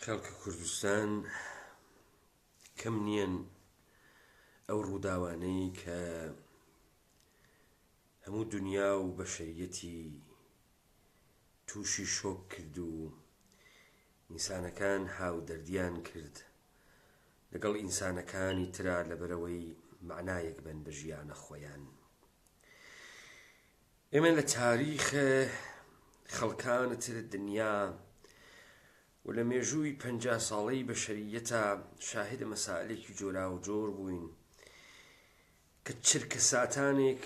خەڵکە کوردستان کەم نییەن ئەو ڕووداوانەی کە هەموو دنیا و بەشەریەتی تووشی شۆک کرد و ئینسانەکان هاودەردیان کرد لەگەڵ ئینسانەکانی ترا لەبەرەوەی معنایەک بن بە ژیانە خۆیان. ئێمە لە تاریخە خەڵکانتر دنیا و لە مێژووی 50 ساڵەی بەشەریەتە شاهدە مەسائلێکی جۆرا و جۆر بووین کە چرکە ساتانێک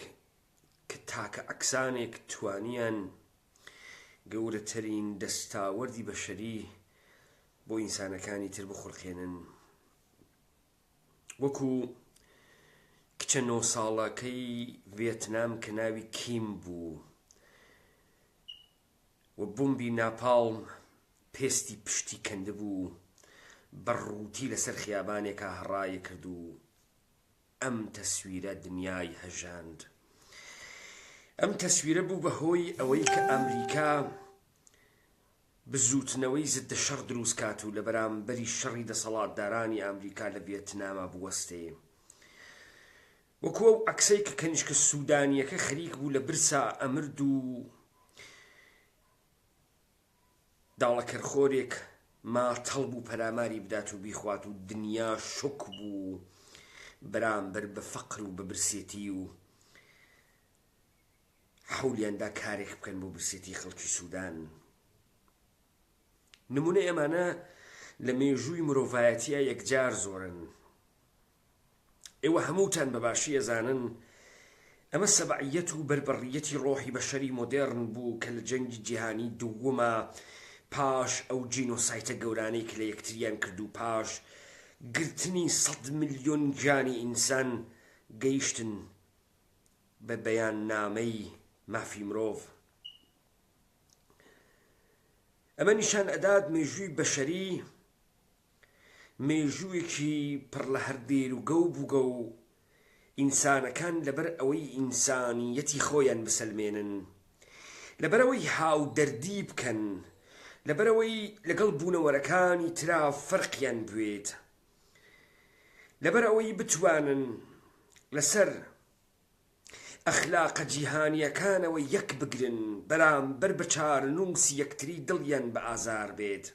کە تاکە ئەکسانێک توانیان گەورەترین دەستاوەردی بەشەری بۆ ئینسانەکانی تر بخورخێنن، وەکو کچە 9 ساڵەکەی ڤێتنام کە ناوی کیم بوو و بۆمبی ناپاڵم پێستی پشتی کەندە بوو، بەڕووتی لەسەر خیابانێکا هەڕایە کرد و ئەم تەسویرە دنیای هەژاند. ئەم تەسویرە بوو بەهۆی ئەوەی کە ئەمریکا بزوتنەوەی زدە شەڕ دروست کات و لە بەرامبەری شەڕی دەسەڵاتدارانی ئەمریکا لە ڤێتنامە بوەستێ، وەکو ئەو عەکسەی کە کەنیشکە سوودانیەکە خەریک بوو لە برسا ئەمرد و داڵەکەرخۆرێک ماتەڵ بوو پەراماری بدات و بیخوات و دنیا شۆک بوو بەرامبەر بە فەقر و بە برسێتی و حەولیاندا کارێک بکەن بۆ برسێتی خەڵکی سوودان. نمونە ئێمانە لە مێژووی مرۆڤایەتیە یەکجار زۆرن. ئێوە هەمووتان بەباشی ئەزانن ئەمە سەبعیەت و بەربەڕیەتی ڕۆحی بەشەری مۆدێرن بوو کە لە جەنگی جیهانی دووەمە پاش ئەو جینۆسایتە گەورانەی کە لە یەکتریان کرد و پاش گرتنی 100 ملیۆن گیانی ئینسان گەیشتن بە بەیان نامەی مافی مرۆڤ. ئەمە نیشان ئەدات مێژووی بەشەری مێژوویەکی پڕ لە هەردێر و گەو بووگە و ئینسانەکان لەبەر ئەوەی ئینسانیەتی خۆیان بسەلمێنن، لەبەرەوەی هاودەردی بکەن، لەبەرەوەی لەگەڵ بوونەوەرەکانی ترا فەرقیان بوێت، لەبەرەوەی بتوانن لەسەر ئەخلاقە جیهانیەکانەوە یەک بگرن بەرامبەر بە چارەنووسی یەکتری دڵیان بە ئازار بێت،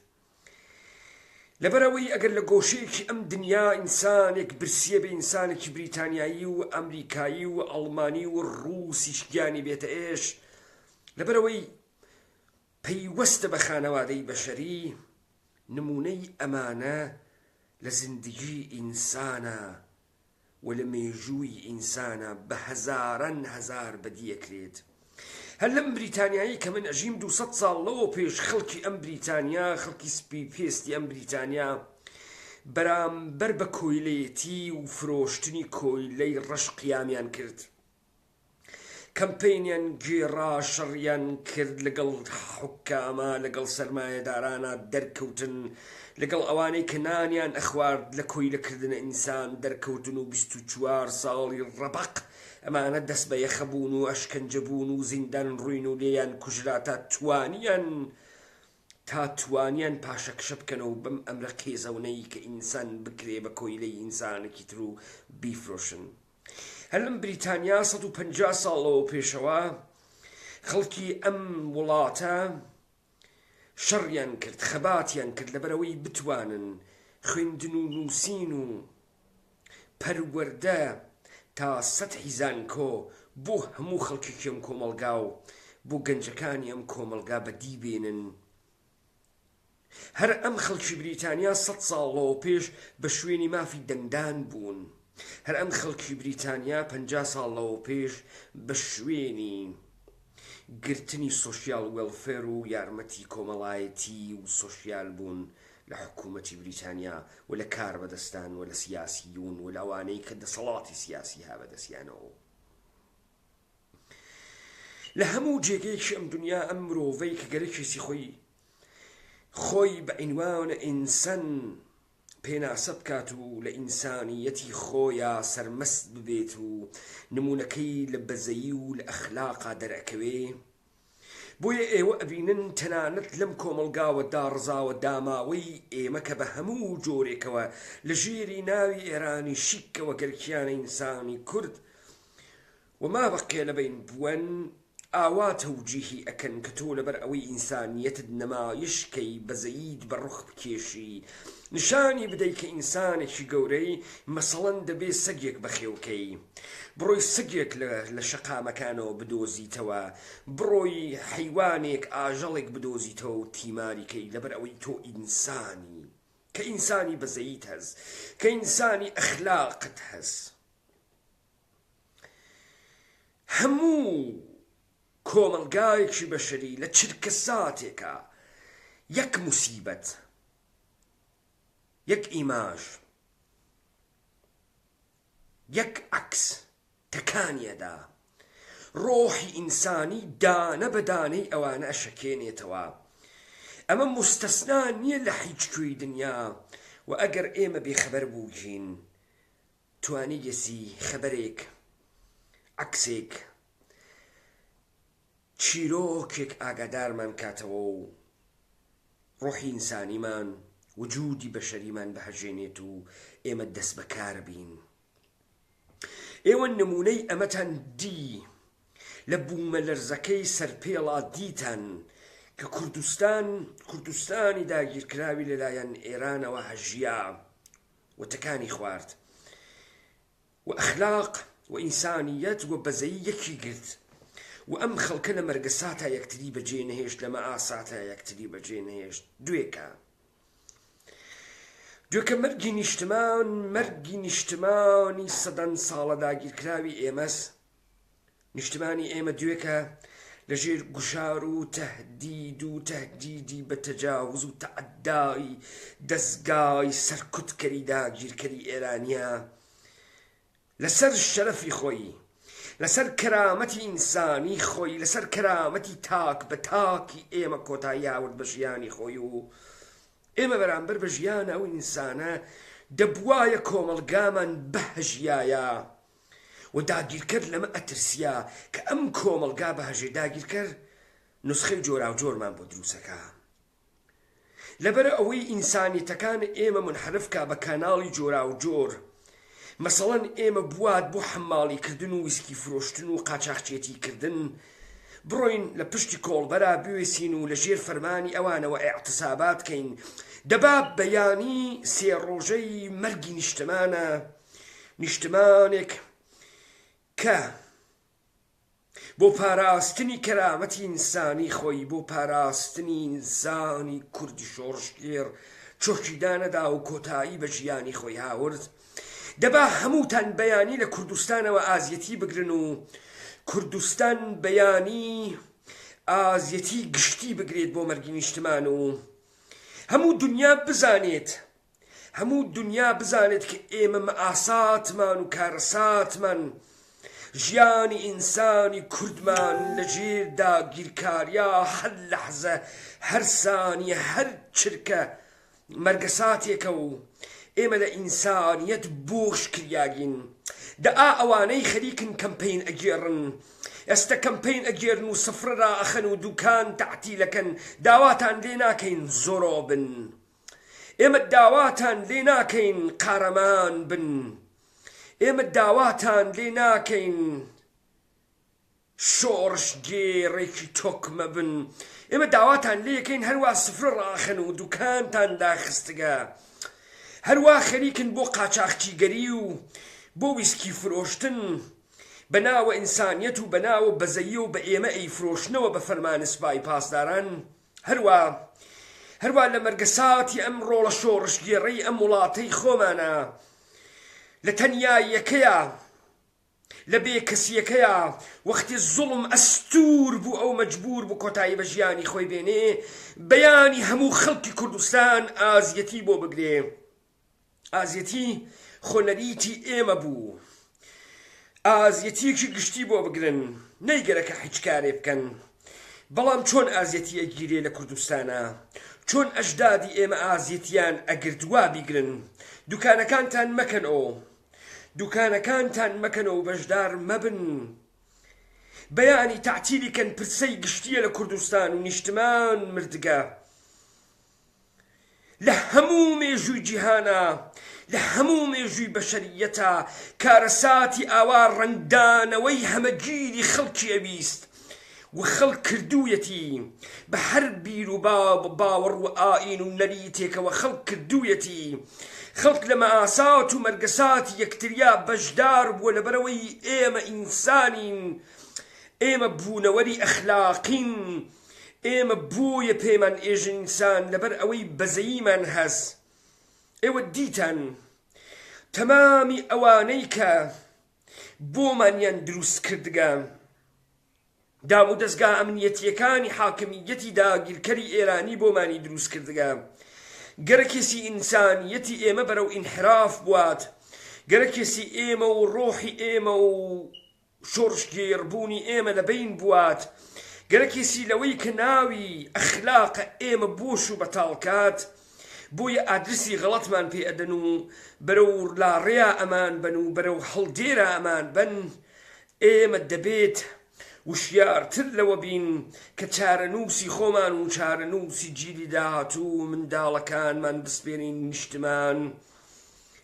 لەبەرەوەی ئەگەر لە گۆشەیەکی ئەم دنیا ئینسانێک برسیە بە ئینسانێکی بریتانیایی و ئەمریکایی و ئەڵمانی و ڕووسیش گیانی بێتە ئێش، لەبەرەوەی پەیوەستە بە خانەوادەی بەشەری، نمونەی ئەمانە لە زیندگی ئینسانە و لە مێژووی ئینسانە بە هەزاران هەزار بەدیەکرێت. هەر لەم بریتانیایی کە من ئەژیم 200 ساڵ لەوە پێش خەڵکی ئەم بریتانیا، خەڵکی سپی پێستی ئەم بریتانیا بەرامبەر بە کۆیلەیەتی و فرۆشتنی کۆیلەی ڕەش قیامیان کرد، کەمپینیان گێڕا، شەڕیان کرد لەگەڵ حوکامە، لەگەڵ سەرمایەدارانە دەرکەوتن، لەگەڵ ئەوانەی کە نانیان ئەخوارد لە کۆیلەکردنە ئینسان دەرکەوتن و 24 ساڵی ڕەبەق ئەمانە دەست بە یەخە بوون و ئەشکەنجە بوون و زیندان ڕووین و لێیان کوژرا تا توانیان پاشەکشە بکەنەوە بەم ئەمرە قێزەونەی کە ئینسان بکرێ بە کۆیلەی ئینسانێکی تر و بیفرۆشن. هەر لەم بریتانیا 150 ساڵەوە پێشەوە خەڵکی ئەم وڵاتە شەڕیان کرد، خەباتیان کرد لەبەرەوەی بتوانن خوێندن و نووسین و پەروەردە تا 100 زانکۆ بۆ هەموو خەڵکێکی ئەم کۆمەڵگا و بۆ گەنجەکانی ئەم کۆمەڵگا بەدی بێنن. هەر ئەم خەڵکی بریتانیا 100 ساڵەوە پێش بە شوێنی مافی دەنگدان بوون. هەر ئەم خەڵکی بریتانیا 50 ساڵەوە پێش بە شوێنی گرتنی سۆشیال وێلفێر و یارمەتی کۆمەڵایەتی و سۆشیال بوون لە حکوومەتی بریتانیا و لە کار بەدەستان و لە سیاسیون و لەوانەی کە دەسەڵاتی سیاسی ها بەدەستیانەوە. لە هەموو جێگەیەکی ئەم دنیا ئەم مرۆڤەی کە گەرەکێسی خۆی بە عنوانە ئینسان پێناسە بکات و لە ئینسانیەتی خۆیە سەرمەست ببێت و نمونەکەی لە بەزەیی و لە ئەخلاقا دەرەکەوێ، بۆیە ئێوە ئەبینن تەنانەت لەم کۆمەلگاوەدا ڕزاوە داماوەی ئێمە کە بە هەموو جۆرێکەوە لە ژێری ناوی ئێرانی شیکەوە گەرکیانە ئینسانی کورد وما بەقێ لەبین بووەن ئاوا تەوجیهی ئەکەن کە تۆ لەبەر ئەوەی ئینسانیەتت نەمایشکەی بەزەیید بە ڕوخ بکێشی نیشانی بدەی کە ئینسانێکی گەورەی مەسەڵەن دەبێ سەگێک بەخێوکەی بڕۆی سەگێک لە شەقامەکانەوە بدۆزیتەوە بڕۆی حیوانێک ئاژەڵێک بدۆزیتەوە و تیماریکەی لەبەر ئەوەی تۆ ئینسانی کە ئینسانی بەزەیید هەست کە ئینسانی ئەخلاقت هەست هەموو کۆمەلگایەکی بەشەری لە چرکە ساتێکە یەک موسیبەت یەک ئیماژ یەک عەکس تەکانیەدا ڕۆحی ئینسانی دانە بە دانەی ئەوانە ئەشەکێنێتەوە ئەمە مستەسنا نییە لە هیچ کوێی دنیا و ئەگەر ئێمە بێخەبەر بووگین توانی گەسی خەبەرێک عەکسێک چیرۆکێک ئاگادارمان کاتەوە و ڕۆحی ئینسانیمان وجودی بەشەریمان بەهەژێنێت و ئێمە دەست بەکار بین ئێوە نمونەی ئەمەتان دی لە بوومە لەرزەکەی سەرپێڵا دیتان کە کوردستانی داگیرکراوی لەلایەن ئێرانەوە هەژیا وتەکانی خوارد و ئەخلاق و ئینسانیەت و بەزەیی یەکی گرت و ئەم خەڵکە لە مەرگەساتە یەکتری بەجێ نەهێشت لە مەئاساتە یەکتری بەجێ نەهێشت دوێکە مەرگی نیشتمانی سەدەن ساڵە داگیرکراوی ئێمەس نیشتمانی ئێمە دوێکە لەژێر گوشار و تەهدید و تەهدیدی بە تەجاوز و تەعەدای دەستگای سەرکوتکەری داگیرکەری ئێرانیە لەسەر شەرەفی خۆی لەسەر کەرامەتی ئینسانی خۆی لەسەر کەرامەتی تاک بە تاکی ئێمە کۆتایی هاورد بە ژیانی خۆی و ئێمە بەرامبەر بە ژیان ئەو ئینسانە دەبوایە کۆمەلگامان بەهژیایە و داگیرکرد لەمە ئەترسیا کە ئەم کۆمەلگا بەهژێ داگیرکرد نسخەی جۆرا و جۆرمان بۆ دروستەکە لەبەر ئەوەی ئینسانیەتەکان ئێمە منحرفکە بە کاناڵی جۆرا و جۆر مەسەڵەن ئێمە بوات بۆ حەماڵی کردن و ویسکی فرۆشتن و قاچاقچێتی کردن بڕۆین لە پشتی کۆڵبەرا بوێسین و لە ژێر فەرمانی ئەوانەوە ئیعتسابات کەین دەبا بەیانی سێ ڕۆژەی مەرگی نیشتمانێک کە بۆ پاراستنی کەرامەتی ئینسانی خۆی بۆ پاراستنی ئینسانی کوردی شۆڕشگێر چۆکیدانەدا و کۆتایی بە ژیانی خۆی هاورد دەبا هەمووتان بەیانی لە کوردستانەوە ئازیەتی بگرن و کوردستان بەیانی ئازیەتی گشتی بگرێت بۆ مەرگی نیشتمان و هەموو دنیا بزانێت کە ئێمە مەئاساتمان و کارەساتمان ژیانی ئینسانی کوردمان لەژێر داگیرکاریە هەر لەحزە هەر سانیە هەر چرکە مەرگەساتێکە و ئێمە لە ئینسانیەت بۆش کریاگین دەئا ئەوانەی خەریکن کەمپین ئەگێڕن ئێستا کەمپین ئەگێرن و سفرەرا ئەخەن و دوکان تەعتیلەکەن داواتان لێ ناکەین زۆرۆ بن ئێمە داواتان لێ ناکەین قارەمان بن ئێمە داواتان لێ ناکەین شۆڕش گێڕێکی تۆکمە بن ئێمە داواتان لێکەین هەروە سفرەرا ئەخەن و دوکانتان داخستگە هەروە خەریکن بۆ قاچاقچیگەری و بۆ ویسکی فرۆشتن بەناوە ئینسانیەت و بەناوە بەزەیی و بە ئێمە ئەیفرۆشنەوە بە فەرمانە سوپای پاسداران هەروە لە مەرگەساتی ئەم ڕۆڵە شۆڕشگێڕەی ئەم وڵاتەی خۆمانە لە تەنیاییەکەیە لە بێکەسیەکەیە وەختی زوڵم ئەستور بوو ئەو مەجبور بوو کۆتایی بە ژیانی خۆی بێنێ بەیانی هەموو خەڵکی کوردستان ئازیەتی بۆ بگرێ ئازیەتی خۆنەریتی ئێمە بوو ئازیەتیەکی گشتی بۆ بگرن نەیگەرەکە هیچ کارێ بکەن بەڵام چۆن ئازیەتی ئەگیرێ لە کوردستانە چۆن ئەژدادی ئێمە ئازیەتیان ئەگردوا بیگرن دوکانەکانتان مەکەن و بەشدار مەبن بەیانی تعتیلیکەن پرسەی گشتیە لە کوردستان و نیشتمان مردگە لە هەموو مێژووی جیهانە لە هەموو مێژووی بەشەریەتە کارەساتی ئاوا ڕەنگدانەوەی هەمەگیری خەڵکی ئەویست و خەڵک کردوویەتی بە هەر بیر و باوەڕ و ئائین و نەریتێکەوە خەڵک کردوویەتی خەڵک لە مەئاسات و مەرگەساتی یەکتریا بەشدار بووە لەبەرەوەی ئێمە ئینسانین ئێمە بوونەوەری ئەخلاقین ئێمە بۆیە پێمان ئێژن ئینسان لەبەر ئەوەی بەزەییمان هەست ئێوە دیتان تەمامی ئەوانەی کە بۆمانیان دروست کردگە دام و دەستگا ئەمنیەتیەکانی حاکمیەتی داگیرکەری ئێرانی بۆمانی دروست کردگە گەرەکێسی ئینسانیەتی ئێمە بەرەو ئینحراف بوات گەرەکێسی ئێمە و ڕۆحی ئێمە و شۆڕشگێڕبوونی ئێمە لەبین بوات گەرەکێسی لەوەی کە ناوی ئەخلاقە ئێمە بۆش و بەتاڵکات بۆیە ئادرسی غەڵەتمان پێ ئەدەن و بەرەو لاڕێیا ئەمان بن و بەرەو هەڵدێرە ئەمان بن ئێمە دەبێت وشیارتر لەوە بین کە چارەنووسی خۆمان و چارەنووسی جیلی داهاتوو منداڵەکانمان بسپێنین نیشتمان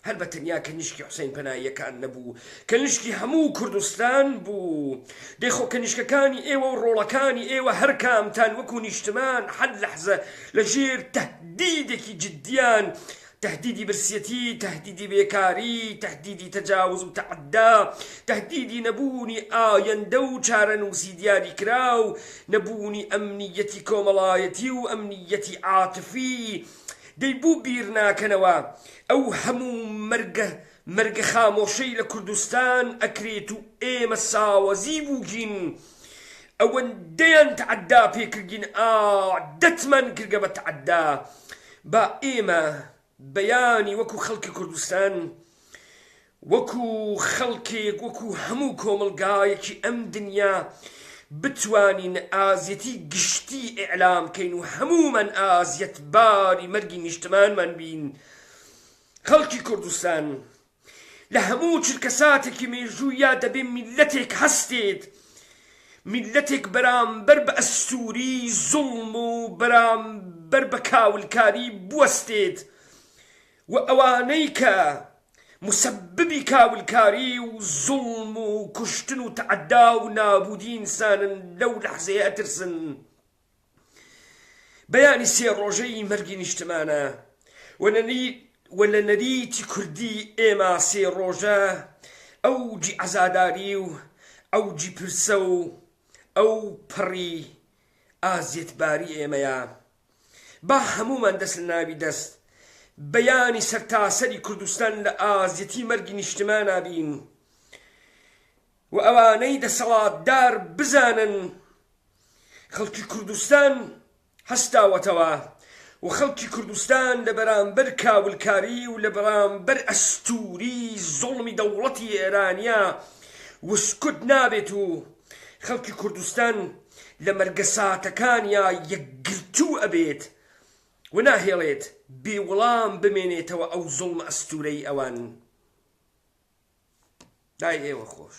هەر بە تەنیا کە نیشکی حوسێن پەناهیەکان نەبوو کە نیشکی هەموو کوردستان بوو دەیخۆ کە نیشکەکانی ئێوە و ڕۆڵەکانی ئێوە هەر کامتان وەکو نیشتمان حەد لەحزە لەژێر تەهدیدێکی جددیان تهديدي برسيتي تهديدي بيكاري تهديدي تجاوز وتعدى تهديدي نبوني يندو چارن وسيدياري كراو نبوني أمنيتي كوملايتي وأمنيتي عاطفي ديبو بيرنا كنوا أو همو مرقة خاموشي لكردستان أكريتو إيما ساوزي بوجين أو ديان تعدى بيكرجين دتمن كرقة بتعدى با إيما بەیانی وەکو خەڵکی کوردستان وەکو خەڵکێک وەکو هەموو کۆمەلگایەکی ئەم دنیا بتوانین ئازیەتی گشتی ئیعلام کەین و هەموومان ئازیەتباری مەرگی نیشتمانمان بین خەڵکی کوردستان لە هەموو چرکەساتێکی مێژوویە دەبێ میلەتێک هەستێت میلەتێک بەرامبەر بە ئەستووری زوڵم و بەرامبەر بە کاولکاری بوەستێت و ئەوانەی کە مسببی کاولکاری و زوڵم و کوشتن و تعدا و نابودی ئینسانن لەو لەحزەیە ئەترسن بەیانی سێ ڕۆژەی مەرگی نیشتمانە و لە نەریتی کوردی ئێمە سێ ڕۆژە ئەوجی عەزاداری و ئەوجی پرسە و ئەو پەڕی ئازیەتباری ئێمەیە با هەموومان دەست لە ناوی دەست بەیانی سەرتاسەری کوردستان لە ئازیەتی مەرگی نیشتمانە بین و ئەوانەی دەسەڵاتدار بزانن خەڵکی کوردستان هەستاوەتەوە و خەڵکی کوردستان لە بەرامبەر کاولکاری و لە بەرامبەر ئەستووری زوڵمی دەوڵەتی ئێرانیا وسکوت نابێت و خەڵکی کوردستان لە مەرگەساتەکانیا یەکگرتوو ئەبێت و ناهێڵێت بێوەڵام بمێنێتەوە ئەو زوڵمە ئەستوورەی ئەوان دای ئێوە خۆش